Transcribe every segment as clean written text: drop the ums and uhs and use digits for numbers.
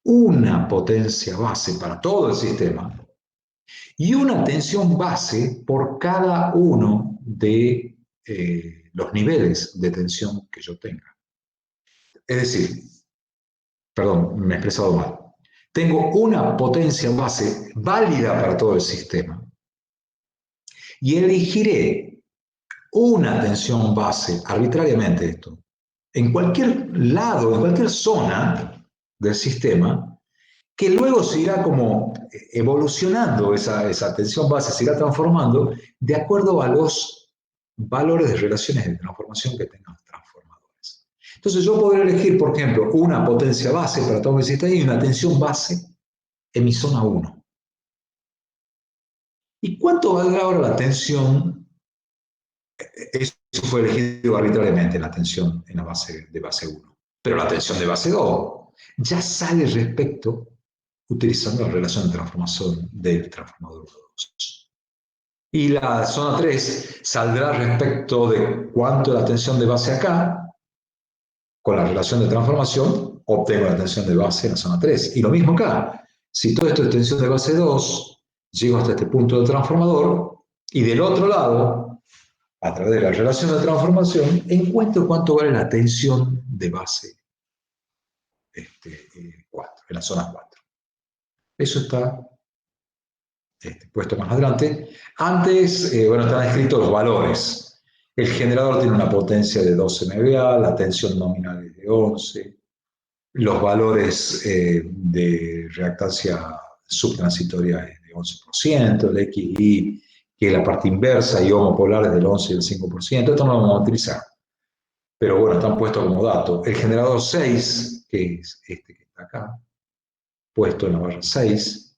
una potencia base para todo el sistema y una tensión base por cada uno de los niveles de tensión que yo tenga. Es decir, perdón, me he expresado mal. Tengo una potencia base válida para todo el sistema y elegiré una tensión base, arbitrariamente esto, en cualquier lado, en cualquier zona del sistema, que luego se irá como evolucionando esa tensión base, se irá transformando de acuerdo a los valores de relaciones de transformación que tengan los transformadores. Entonces yo podré elegir, por ejemplo, una potencia base para todo mi sistema y una tensión base en mi zona 1. ¿Y cuánto valdrá ahora la tensión? Eso fue elegido arbitrariamente, la tensión en la base de base 1. Pero la tensión de base 2 ya sale respecto utilizando la relación de transformación del transformador 2. Y la zona 3 saldrá respecto de cuánto es la tensión de base acá, con la relación de transformación, obtengo la tensión de base en la zona 3. Y lo mismo acá. Si todo esto es tensión de base 2, llego hasta este punto del transformador, y del otro lado, a través de la relación de transformación, encuentro cuánto vale la tensión de base 4, en la zona 4. Eso está puesto más adelante. Antes, bueno, están escritos los valores. El generador tiene una potencia de 12 MVA, la tensión nominal es de 11, los valores de reactancia subtransitoria es de 11%, el XI, que es la parte inversa, y homopolar es del 11 y del 5%. Esto no lo vamos a utilizar, pero bueno, están puestos como dato. El generador 6, que es este que está acá, puesto en la barra 6,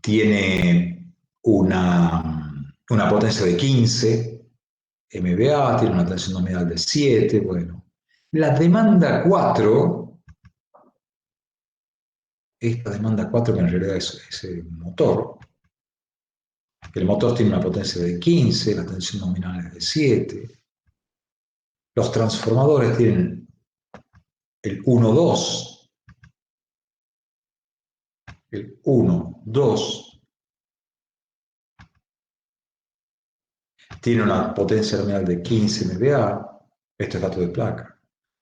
tiene una potencia de 15 MVA, tiene una tensión nominal de 7, bueno. La demanda 4, esta demanda 4 que en realidad es el motor, el motor tiene una potencia de 15, la tensión nominal es de 7. Los transformadores tienen el 1-2, el 1-2, tiene una potencia nominal de 15 MVA, esto es dato de placa.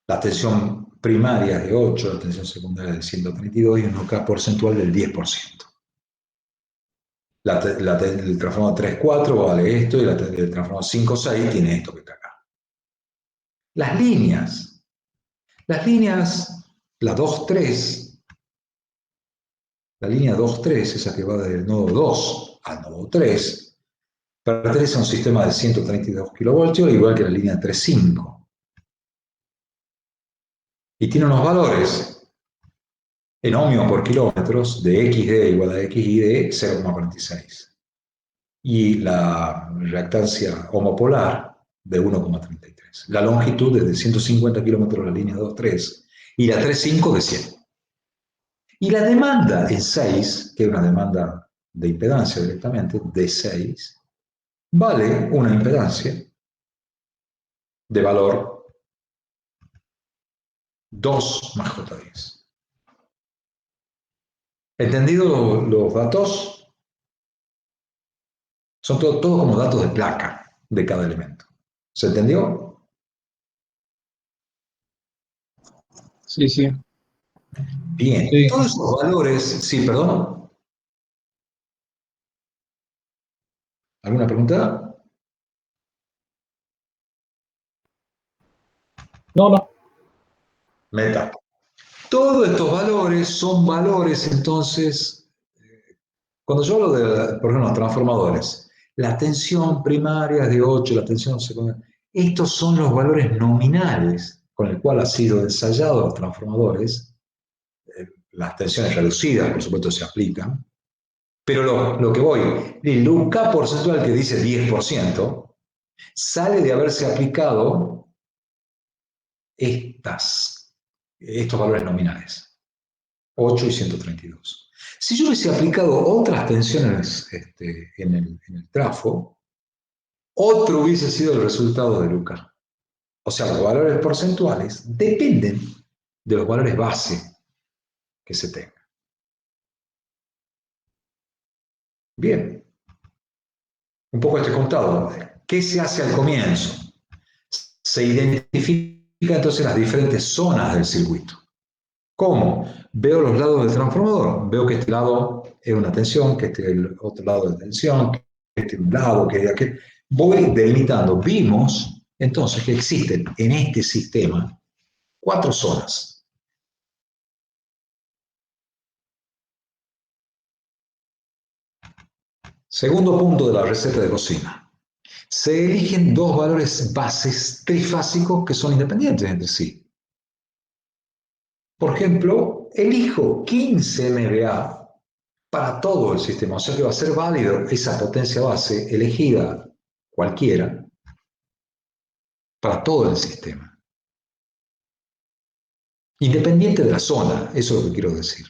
La tensión primaria es de 8, la tensión secundaria es de 132 y un K porcentual del 10%. El transformador 3-4 vale esto y el transformador 5-6 tiene esto que está acá. Las líneas, la 2-3, la línea 2-3, esa que va del nodo 2 al nodo 3, pertenece a un sistema de 132 kilovoltios, igual que la línea 3-5. Y tiene unos valores en ohmio por kilómetros de XD igual a XI de 0,46. Y la reactancia homopolar de 1,33. La longitud es de 150 kilómetros la línea 2,3 y la 3,5 de 100. Y la demanda en 6, que es una demanda de impedancia directamente, de 6, vale una impedancia de valor 2 más J10. ¿Entendido los datos? Son todo como datos de placa de cada elemento. ¿Se entendió? Sí, sí, Bien. sí. Todos esos valores, sí, perdón. ¿Alguna pregunta? No, no. Meta. Todos estos valores son valores, entonces, cuando yo hablo de, por ejemplo, los transformadores, la tensión primaria es de 8, la tensión secundaria, estos son los valores nominales con el cual han sido ensayados los transformadores. Las tensiones reducidas, por supuesto, se aplican, pero lo que voy, el UK porcentual que dice 10%, sale de haberse aplicado estos valores nominales, 8 y 132. Si yo hubiese aplicado otras tensiones en el trafo, otro hubiese sido el resultado de Luca. O sea, los valores porcentuales dependen de los valores base que se tengan. Bien, un poco este contado. ¿Qué se hace al comienzo? Se identifica entonces las diferentes zonas del circuito. ¿Cómo? Veo los lados del transformador. Veo que este lado es una tensión, que este es el otro lado de tensión, que este es un lado, que aquel. Voy delimitando. Vimos entonces que existen en este sistema 4 zonas. Segundo punto de la receta de cocina. Se eligen 2 valores bases trifásicos que son independientes entre sí. Por ejemplo, elijo 15 MVA para todo el sistema, o sea que va a ser válido esa potencia base elegida cualquiera para todo el sistema. Independiente de la zona, eso es lo que quiero decir.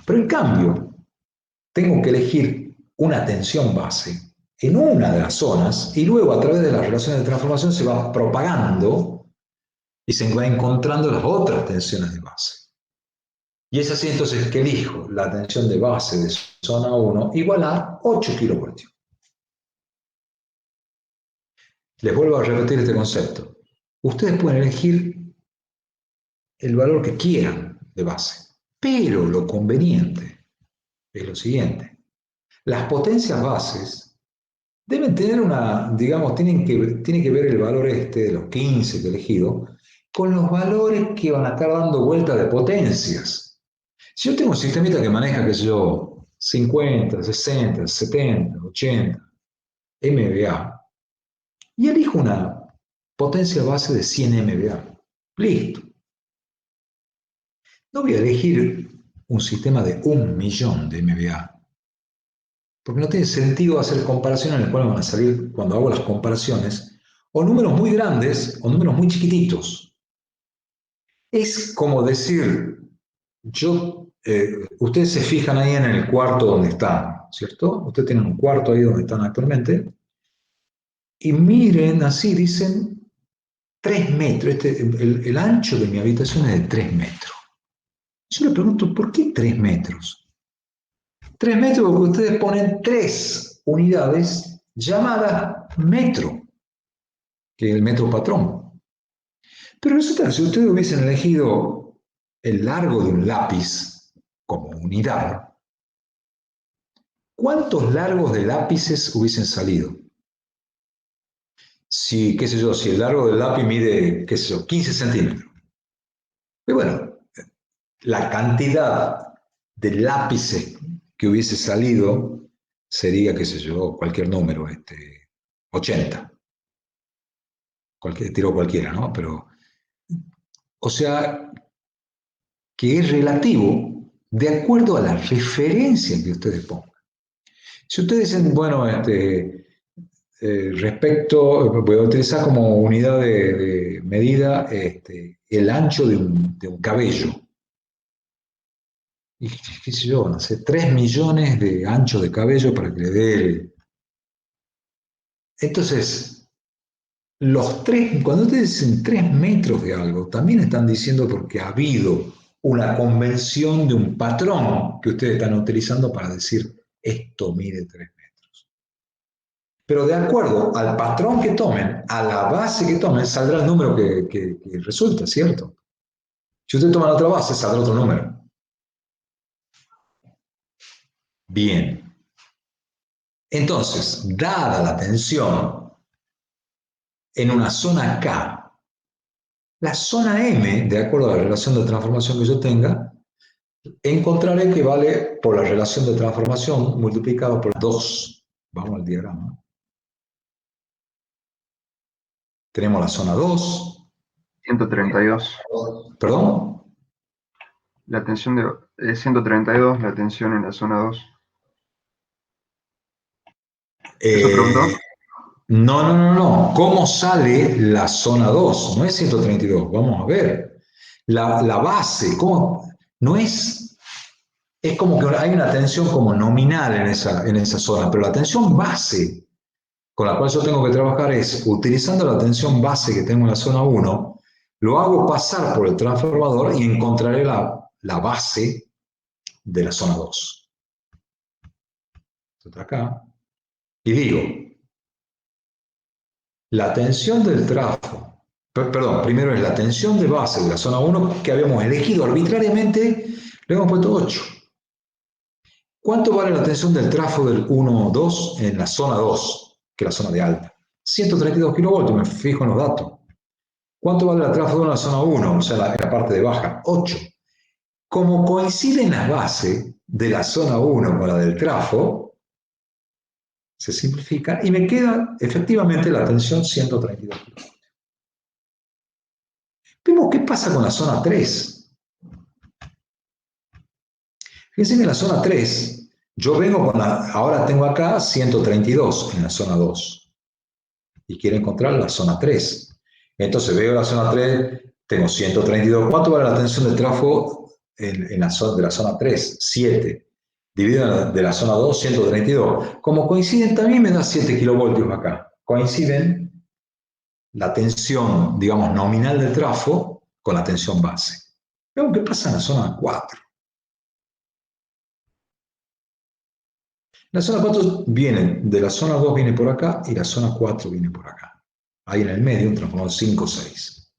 Pero en cambio, tengo que elegir una tensión base en una de las zonas y luego a través de las relaciones de transformación se va propagando y se va encontrando las otras tensiones de base. Y es así entonces que elijo la tensión de base de zona 1 igual a 8 kV. Les vuelvo a repetir este concepto. Ustedes pueden elegir el valor que quieran de base, pero lo conveniente es lo siguiente. Las potencias bases deben tener una, digamos, tiene que ver el valor este de los 15 que he elegido con los valores que van a estar dando vuelta de potencias. Si yo tengo un sistemita que maneja, qué sé yo, 50, 60, 70, 80 MVA y elijo una potencia base de 100 MVA, listo. No voy a elegir un sistema de 1.000.000 de MVA, porque no tiene sentido hacer comparaciones en las cuales van a salir, cuando hago las comparaciones, o números muy grandes o números muy chiquititos. Es como decir, ustedes se fijan ahí en el cuarto donde están, ¿cierto? Ustedes tienen un cuarto ahí donde están actualmente, y miren así, dicen 3 metros, el ancho de mi habitación es de 3 metros. Yo le pregunto, ¿por qué 3 metros? 3 metros porque ustedes ponen 3 unidades llamadas metro, que es el metro patrón. Pero resulta que si ustedes hubiesen elegido el largo de un lápiz como unidad, ¿cuántos largos de lápices hubiesen salido? Si, qué sé yo, si el largo del lápiz mide, qué sé yo, 15 centímetros. Y bueno, la cantidad de lápices que hubiese salido sería, qué sé yo, cualquier número, 80. Tiro cualquiera, ¿no? Pero, o sea, que es relativo de acuerdo a la referencia que ustedes pongan. Si ustedes dicen, bueno, voy a utilizar como unidad de medida el ancho de un cabello. Y qué sé yo, no sé, 3 millones de anchos de cabello para que le dé el... Entonces, cuando ustedes dicen 3 metros de algo, también están diciendo porque ha habido una convención de un patrón que ustedes están utilizando para decir esto mide 3 metros. Pero de acuerdo al patrón que tomen, a la base que tomen, saldrá el número que resulta, ¿cierto? Si ustedes toman otra base, saldrá otro número. Bien. Entonces, dada la tensión en una zona K, la zona M, de acuerdo a la relación de transformación que yo tenga, encontraré que vale por la relación de transformación multiplicado por 2. Vamos al diagrama. Tenemos la zona 2. 132. ¿Perdón? La tensión de 132, la tensión en la zona 2. ¿Eso preguntó? No. ¿Cómo sale la zona 2? No es 132. Vamos a ver. La base, ¿cómo? No es... Es como que hay una tensión como nominal en esa zona, pero la tensión base con la cual yo tengo que trabajar es, utilizando la tensión base que tengo en la zona 1, lo hago pasar por el transformador y encontraré la base de la zona 2. Esto está acá. Y digo, la tensión del trafo, perdón, primero es la tensión de base de la zona 1 que habíamos elegido arbitrariamente, le hemos puesto 8. ¿Cuánto vale la tensión del trafo del 1,2 en la zona 2, que es la zona de alta? 132 kilovoltios, me fijo en los datos. ¿Cuánto vale el trafo en la zona 1, o sea, la parte de baja? 8. Como coinciden las bases de la zona 1 con la del trafo, se simplifica y me queda efectivamente la tensión 132 kilovoltios. Vemos qué pasa con la zona 3. Fíjense que en la zona 3, yo vengo con ahora tengo acá 132 en la zona 2 y quiero encontrar la zona 3. Entonces veo la zona 3, tengo 132. ¿Cuánto vale la tensión del trafo en la zona, de la zona 3? 7. Dividido de la zona 2, 132. Como coinciden, también me da 7 kilovoltios acá. Coinciden la tensión, digamos, nominal del trafo con la tensión base. Veamos qué pasa en la zona 4. La zona 4 viene, de la zona 2 viene por acá y la zona 4 viene por acá. Ahí en el medio, un transformador 5-6.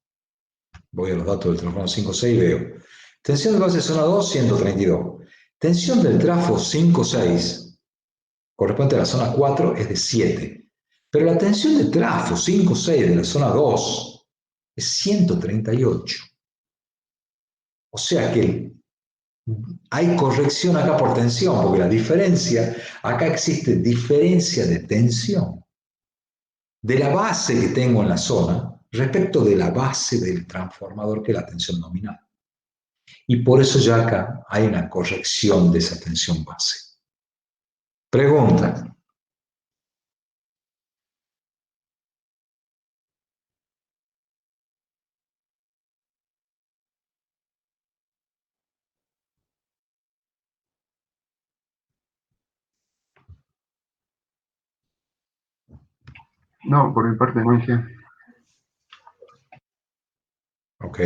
Voy a los datos del transformador 5-6 y veo. Tensión de base de zona 2, 132. Tensión del trafo 5-6, corresponde a la zona 4, es de 7. Pero la tensión de trafo 5-6 de la zona 2 es 138. O sea que hay corrección acá por tensión, porque la diferencia, acá existe diferencia de tensión de la base que tengo en la zona respecto de la base del transformador, que es la tensión nominal. Y por eso ya acá hay una corrección de esa tensión base. Pregunta. No, por mi parte no dije. Ok.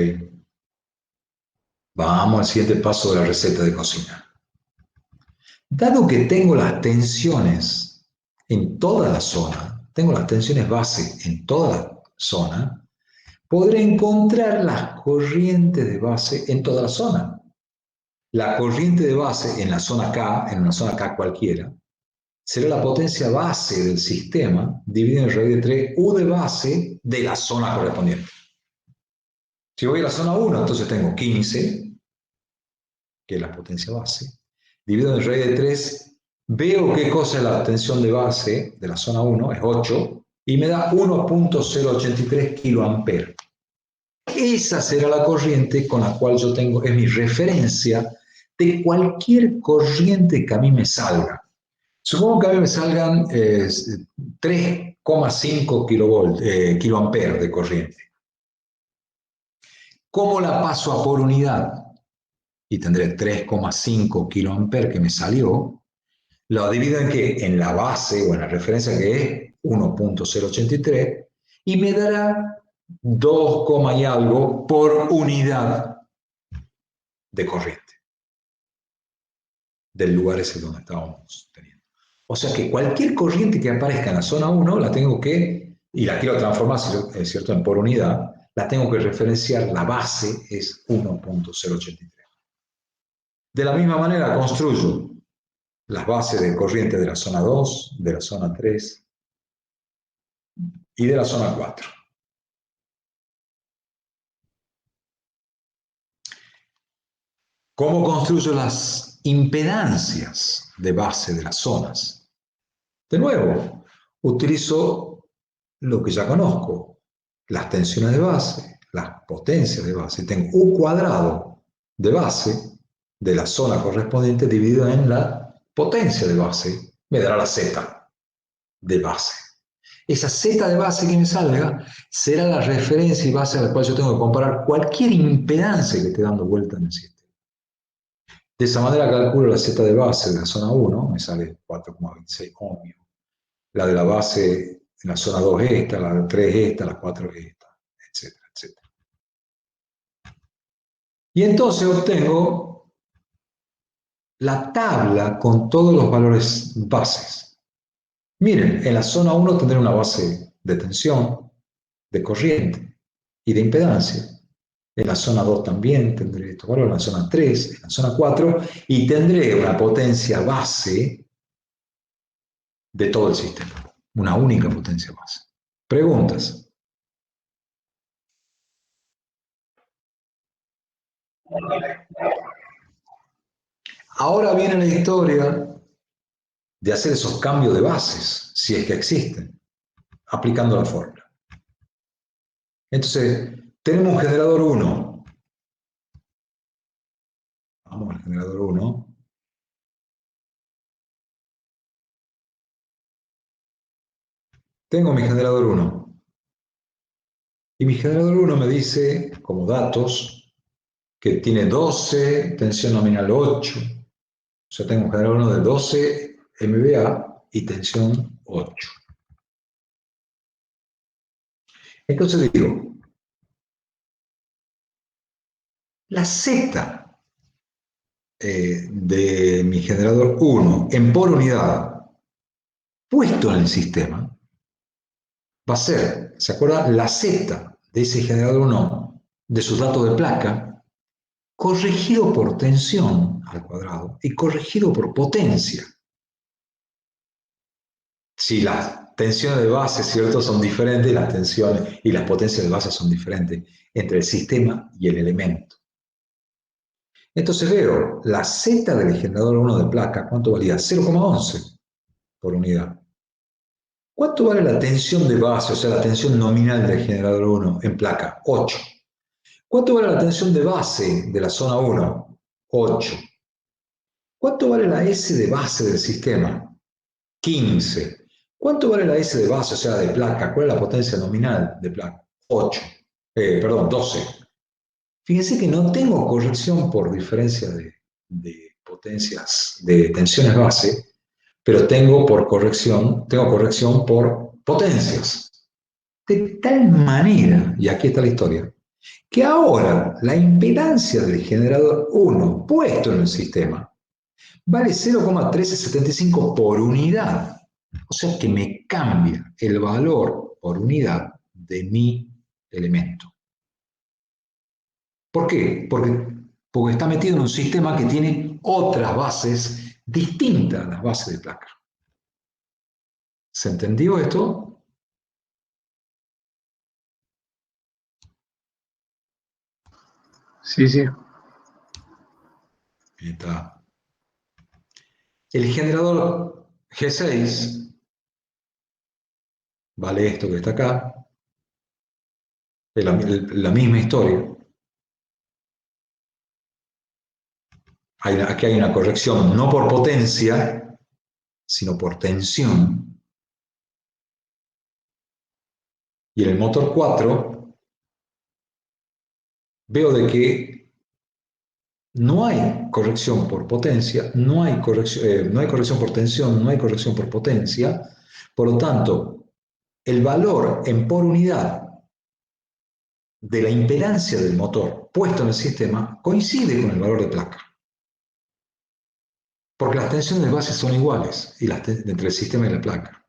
Vamos al siguiente paso de la receta de cocina. Dado que tengo las tensiones en toda la zona, tengo las tensiones base en toda la zona, podré encontrar las corrientes de base en toda la zona. La corriente de base en la zona K, en una zona K cualquiera, será la potencia base del sistema dividida en raíz de 3 U de base de la zona correspondiente. Si voy a la zona 1, entonces tengo 15, que es la potencia base, dividido en raíz de 3, veo qué cosa es la tensión de base de la zona 1, es 8, y me da 1.083 kiloamperes. Esa será la corriente con la cual yo tengo, es mi referencia de cualquier corriente que a mí me salga. Supongo que a mí me salgan 3,5 kiloamperes de corriente. ¿Cómo la paso a por unidad? Y tendré 3,5 kiloamperes que me salió. Lo divido en qué? En la base o en la referencia, que es 1.083, y me dará 2, y algo por unidad de corriente del lugar ese donde estábamos teniendo. O sea que cualquier corriente que aparezca en la zona 1 la tengo que, y la quiero transformar, es cierto, en por unidad, la tengo que referenciar, la base es 1.083. De la misma manera construyo las bases de corriente de la zona 2, de la zona 3 y de la zona 4. ¿Cómo construyo las impedancias de base de las zonas? De nuevo, utilizo lo que ya conozco, las tensiones de base, las potencias de base. Tengo U cuadrado de base de la zona correspondiente dividido en la potencia de base, me dará la Z de base. Esa Z de base que me salga será la referencia y base a la cual yo tengo que comparar cualquier impedancia que esté dando vuelta en el sistema. De esa manera calculo la Z de base de la zona 1, me sale 4,26 ohmios. La de la base en la zona 2 es esta, la de 3 es esta, la 4 es esta, etcétera, etcétera. Y entonces obtengo la tabla con todos los valores bases. Miren, en la zona 1 tendré una base de tensión, de corriente y de impedancia. En la zona 2 también tendré estos valores, en la zona 3, en la zona 4, y tendré una potencia base de todo el sistema. Una única potencia base. Preguntas. Ahora viene la historia de hacer esos cambios de bases, si es que existen, aplicando la fórmula. Entonces, tenemos un generador 1. Vamos al generador 1. Tengo mi generador 1. Y mi generador 1 me dice, como datos, que tiene 12, tensión nominal 8. O sea, tengo un generador 1 de 12 MVA y tensión 8. Entonces digo, la Z de mi generador 1 en por unidad puesto en el sistema va a ser, ¿se acuerda? La Z de ese generador 1 de sus datos de placa corregido por tensión al cuadrado y corregido por potencia. Si las tensiones de base, ¿cierto?, son diferentes, las tensiones y las potencias de base son diferentes entre el sistema y el elemento. Entonces veo la Z del generador 1 de placa, ¿cuánto valía? 0,11 por unidad. ¿Cuánto vale la tensión de base, o sea, la tensión nominal del generador 1 en placa? 8. ¿Cuánto vale la tensión de base de la zona 1? 8. ¿Cuánto vale la S de base del sistema? 15. ¿Cuánto vale la S de base, o sea, de placa? ¿Cuál es la potencia nominal de placa? 8. 12. Fíjense que no tengo corrección por diferencia de potencias, de tensiones base, pero tengo corrección por potencias. De tal manera, y aquí está la historia, que ahora la impedancia del generador 1 puesto en el sistema vale 0,1375 por unidad. O sea que me cambia el valor por unidad de mi elemento. ¿Por qué? Porque está metido en un sistema que tiene otras bases distintas a las bases de placa. ¿Se entendió esto? Sí, sí. Ahí está. El generador G6 vale esto que está acá. Es la misma historia. Aquí hay una corrección no por potencia, sino por tensión. Y en el motor 4 veo de que no hay corrección por potencia, no hay corrección por tensión, no hay corrección por potencia. Por lo tanto, el valor en por unidad de la impedancia del motor puesto en el sistema coincide con el valor de placa. Porque las tensiones de base son iguales entre el sistema y la placa.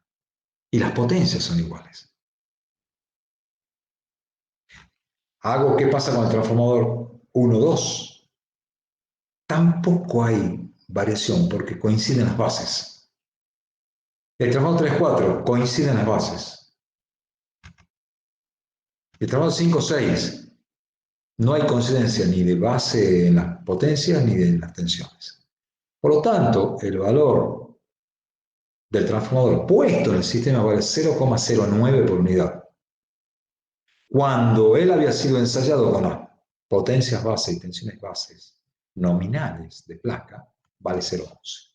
Y las potencias son iguales. Hago qué pasa con el transformador 1-2. Tampoco hay variación porque coinciden las bases. El transformador 3-4 coinciden las bases. El transformador 5-6 no hay coincidencia ni de base en las potencias ni de las tensiones. Por lo tanto, el valor del transformador puesto en el sistema vale 0,09 por unidad. Cuando él había sido ensayado con las potencias base y tensiones bases nominales de placa, vale 0,11.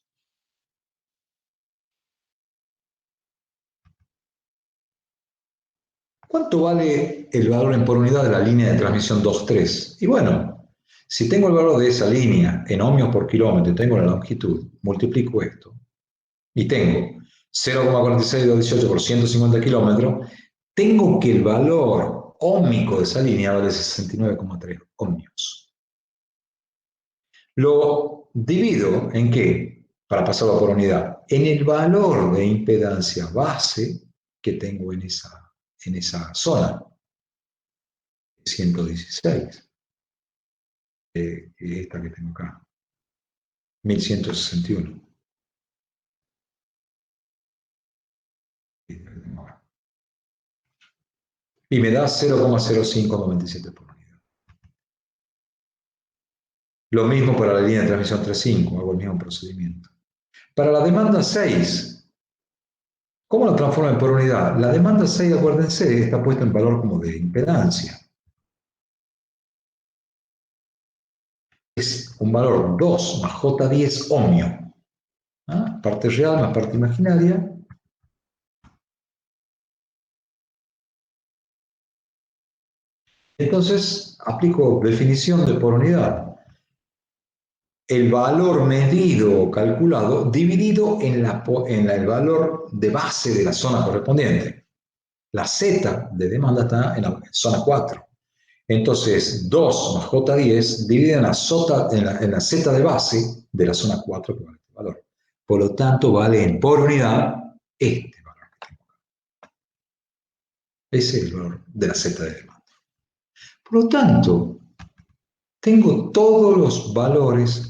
¿Cuánto vale el valor en por unidad de la línea de transmisión 2-3? Y bueno, si tengo el valor de esa línea en ohmios por kilómetro, tengo la longitud, multiplico esto, y tengo 0,46218 por 150 kilómetros, tengo que el valor óhmico de esa línea vale 69,3 ohmios. Lo divido ¿en qué? Para pasarlo por unidad. En el valor de impedancia base que tengo en esa zona. 116. Esta que tengo acá. 1161. Y me da 0,0597 por unidad. Lo mismo para la línea de transmisión 3.5, hago el mismo procedimiento. Para la demanda 6, ¿cómo lo transforman por unidad? La demanda 6, acuérdense, está puesta en valor como de impedancia. Es un valor 2 más J10 ohmio. ¿Ah? Parte real más parte imaginaria. Entonces, aplico definición de por unidad. El valor medido o calculado dividido en el valor de base de la zona correspondiente. La Z de demanda está en la zona 4. Entonces, 2 más J10 dividido en la Z de base de la zona 4 que vale este valor. Por lo tanto, vale por unidad este valor que tengo acá. Ese es el valor de la Z de demanda. Por lo tanto, tengo todos los valores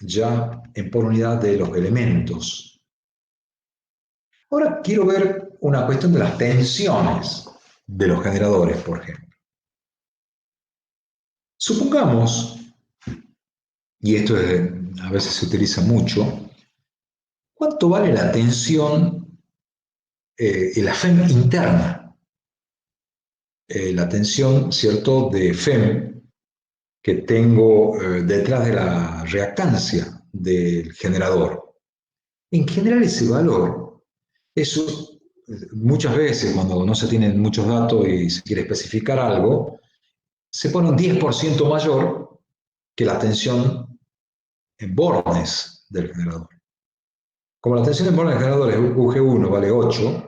ya en por unidad de los elementos. Ahora quiero ver una cuestión de las tensiones de los generadores, por ejemplo. Supongamos, y esto a veces se utiliza mucho, ¿cuánto vale la tensión la FEM interna? La tensión, ¿cierto?, de FEM que tengo detrás de la reactancia del generador. En general ese valor, eso muchas veces cuando no se tienen muchos datos y se quiere especificar algo, se pone un 10% mayor que la tensión en bornes del generador. Como la tensión en bornes del generador es UG1 vale 8,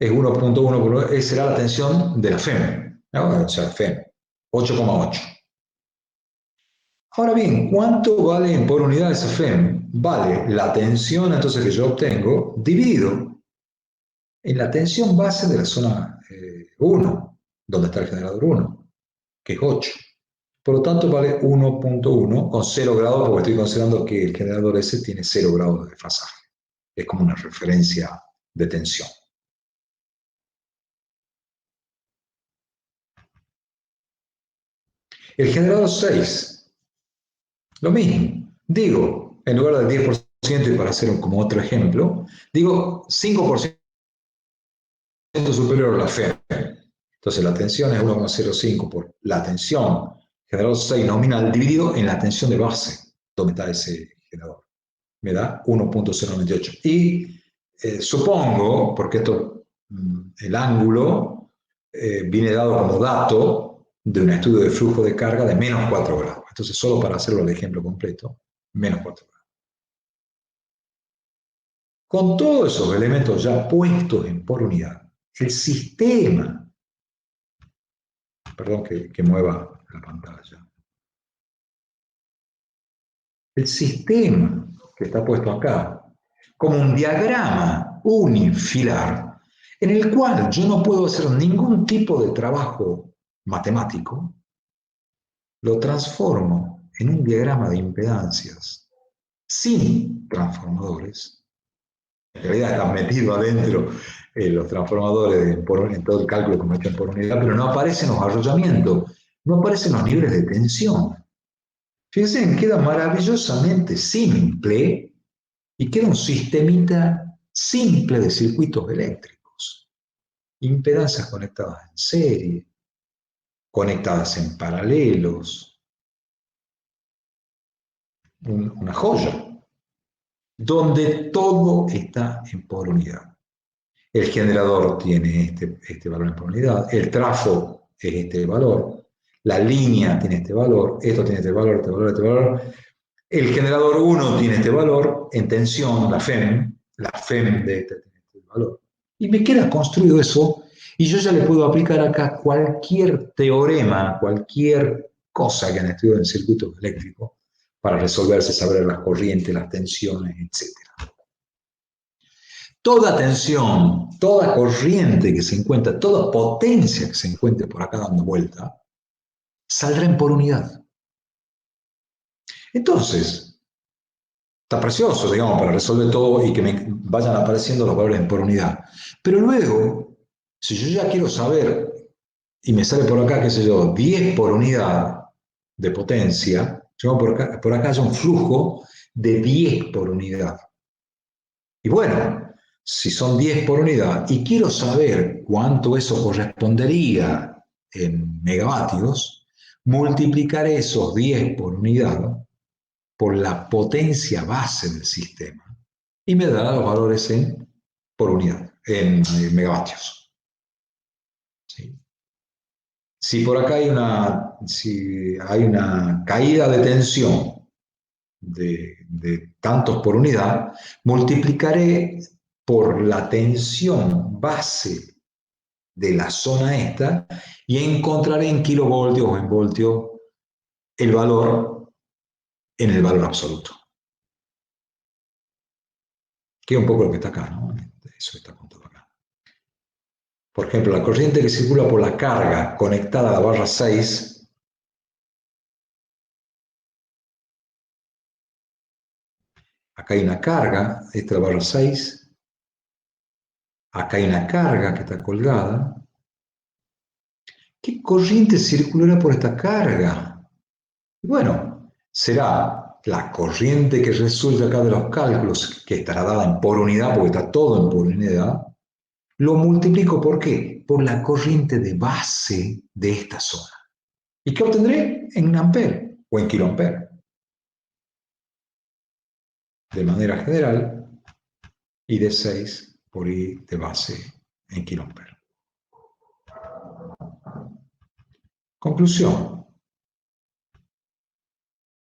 es 1.1, será la tensión de la FEM, ¿no? O sea, FEM, 8,8. Ahora bien, ¿cuánto vale por unidad esa FEM? Vale la tensión entonces que yo obtengo dividido en la tensión base de la zona 1, donde está el generador 1, que es 8. Por lo tanto, vale 1.1 con 0 grados, porque estoy considerando que el generador ese tiene 0 grados de desfasaje. Es como una referencia de tensión. El generador 6, lo mismo. Digo, en lugar del 10%, y para hacer como otro ejemplo, digo 5% superior a la FEM. Entonces la tensión es 1,05 por la tensión generador 6 nominal dividido en la tensión de base, donde está ese generador. Me da 1.098. Y supongo, porque esto, el ángulo viene dado como dato de un estudio de flujo de carga de menos 4 grados. Entonces, solo para hacerlo el ejemplo completo, menos 4 grados. Con todos esos elementos ya puestos en por unidad, el sistema, perdón que mueva la pantalla, el sistema que está puesto acá, como un diagrama unifilar, en el cual yo no puedo hacer ningún tipo de trabajo matemático, lo transformo en un diagrama de impedancias sin transformadores. En realidad están metidos adentro los transformadores en todo el cálculo que meten por unidad, pero no aparecen los arrollamientos, no aparecen los niveles de tensión. Fíjense, queda maravillosamente simple y queda un sistemita simple de circuitos eléctricos. Impedancias conectadas en serie, conectadas en paralelos. Una joya, donde todo está en por unidad. El generador tiene este valor en por unidad, el trafo es este valor, la línea tiene este valor, esto tiene este valor, este valor, este valor. El generador 1 tiene este valor en tensión, la FEM de este tiene este valor. Y me queda construido eso, y yo ya le puedo aplicar acá cualquier teorema, cualquier cosa que han estudiado en circuitos eléctricos, para resolverse, saber las corrientes, las tensiones, etc. Toda tensión, toda corriente que se encuentra, toda potencia que se encuentre por acá dando vuelta, saldrá en por unidad. Entonces, está precioso, digamos, para resolver todo y que me vayan apareciendo los valores en por unidad. Pero luego, si yo ya quiero saber, y me sale por acá, qué sé yo, 10 por unidad de potencia, yo por acá hay un flujo de 10 por unidad. Y bueno, si son 10 por unidad y quiero saber cuánto eso correspondería en megavatios, multiplicaré esos 10 por unidad por la potencia base del sistema y me dará los valores por unidad, en megavatios. ¿Sí? Si por acá si hay una caída de tensión de tantos por unidad, multiplicaré por la tensión base de la zona esta y encontraré en kilovoltios o en voltios el valor en el valor absoluto. Que es un poco lo que está acá, ¿no? Eso está contado acá. Por ejemplo, la corriente que circula por la carga conectada a la barra 6, acá hay una carga, esta es la barra 6, acá hay una carga que está colgada. ¿Qué corriente circulará por esta carga? Bueno, será la corriente que resulta acá de los cálculos, que estará dada en por unidad, porque está todo en por unidad. Lo multiplico, ¿por qué? Por la corriente de base de esta zona. ¿Y qué obtendré? En ampere o en kiloampere. De manera general, I de 6 por I de base en kiloampere. Conclusión.